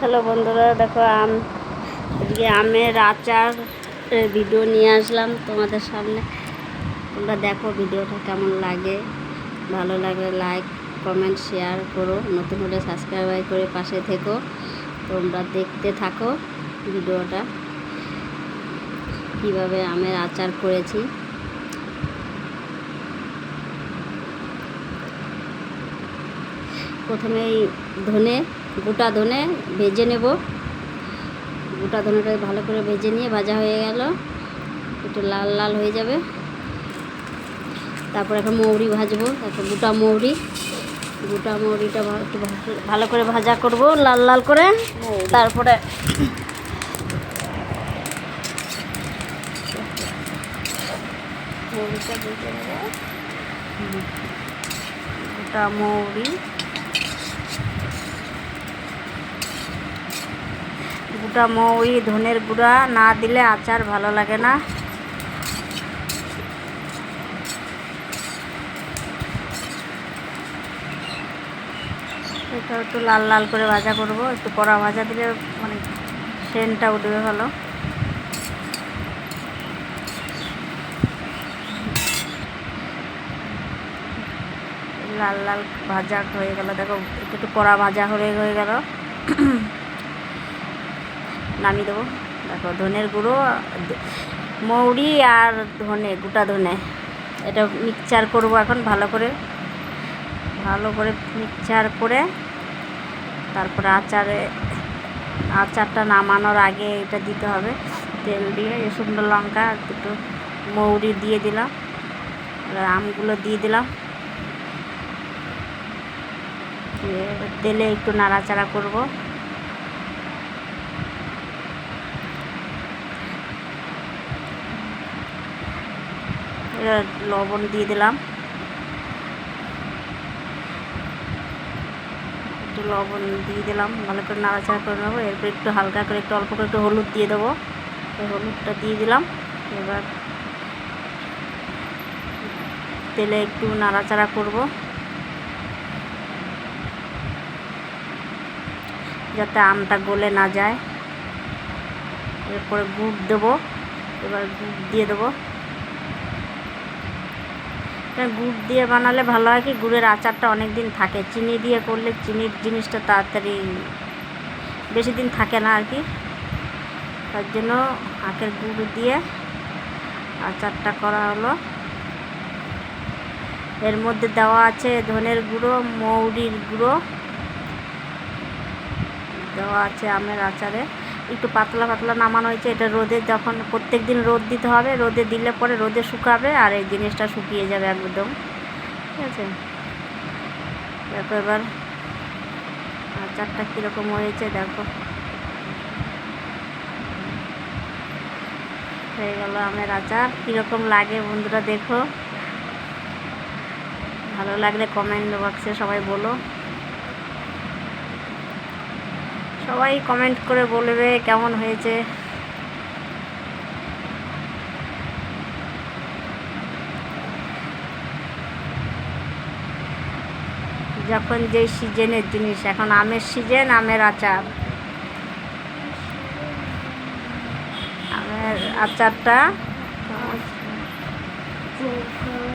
Hello বন্ধুরা, দেখো আজকে আমের আচার ভিডিও নিয়ে আসলাম তোমাদের সামনে। তোমরা দেখো ভিডিওটা কেমন লাগে। ভালো লাগলে লাইক কমেন্ট শেয়ার করো, নতুন হলে সাবস্ক্রাইব করে পাশে থেকো। তোমরা দেখতে থাকো ভিডিওটা, কিভাবে আমের আচার করেছি। প্রথমেই গোটা ধনে ভেজে নেব। গোটা ধনেটা ভালো করে ভেজে নিয়ে ভাজা হয়ে গেল, একটু লাল লাল হয়ে যাবে। তারপর এখন মৌরি ভাজবো। তারপর গোটা মৌরিটা একটু ভালো করে ভাজা করব লাল লাল করে। তারপরে মৌরিটা ভেজে নেব। গোটা মৌরি ধনের গুঁড়া না দিলে আচার ভালো লাগে না। এটা একটু লাল লাল করে ভাজা করব, একটু কড়া ভাজা দিলে মানে সেন্টটা উঠবে ভালো। লাল লাল ভাজা হয়ে গেল, দেখো একটু কড়া ভাজা হয়ে গেল। নামিয়ে দেবো। দেখো ধনের গুঁড়ো, মৌরি আর গোটা ধনে এটা মিক্সচার করব এখন ভালো করে মিক্সচার করে। তারপরে আচারটা নামানোর আগে এটা দিতে হবে। তেল দিয়ে শুকনো লঙ্কা একটু মৌরি দিয়ে দিলাম, আমগুলো দিয়ে দিলাম। তেলে একটু নাড়াচাড়া করব। লবণ দিয়ে দিলাম, একটু লবণ দিয়ে দিলাম, ভালো করে নাড়াচাড়া করে নেবো। এরপর একটু হালকা করে অল্প করে একটু হলুদ দিয়ে দেবো। হলুদটা দিয়ে দিলাম। এবার তেলে একটু নাড়াচাড়া করব যাতে আমটা গলে না যায়। এরপরে গুড় দেবো। এবার গুড় দিয়ে দেবো। গুড় দিয়ে বানালে ভালো হয় কি, গুড়ের আচারটা অনেক দিন থাকে। চিনি দিয়ে করলে চিনির জিনিসটা তাড়াতাড়ি বেশি দিন থাকে না আর কি। তার জন্য আখের গুড় দিয়ে আচারটা করা হলো। এর মধ্যে দেওয়া আছে ধনের গুঁড়ো, মৌরির গুঁড়ো দেওয়া আছে আমের আচারে। একটু পাতলা পাতলা নামানো হয়েছে। এটা রোদে, যখন প্রত্যেক দিন রোদ দিতে হবে, রোদে দিলে পরে রোদে শুকাবে আর এই জিনিসটা শুকিয়ে যাবে একদম। ঠিক আছে, দেখো এবার আচারটা কীরকম হয়েছে। দেখো হয়ে গেল আমের আচার। কীরকম লাগে বন্ধুরা দেখো। ভালো লাগলে কমেন্ট বক্সে সবাই বলো। সবাই কমেন্ট করে বলবে কেমন হয়েছে। যখন যেই সিজনের জিনিস, এখন আমের সিজন, আমের আচার। আমের আচারটা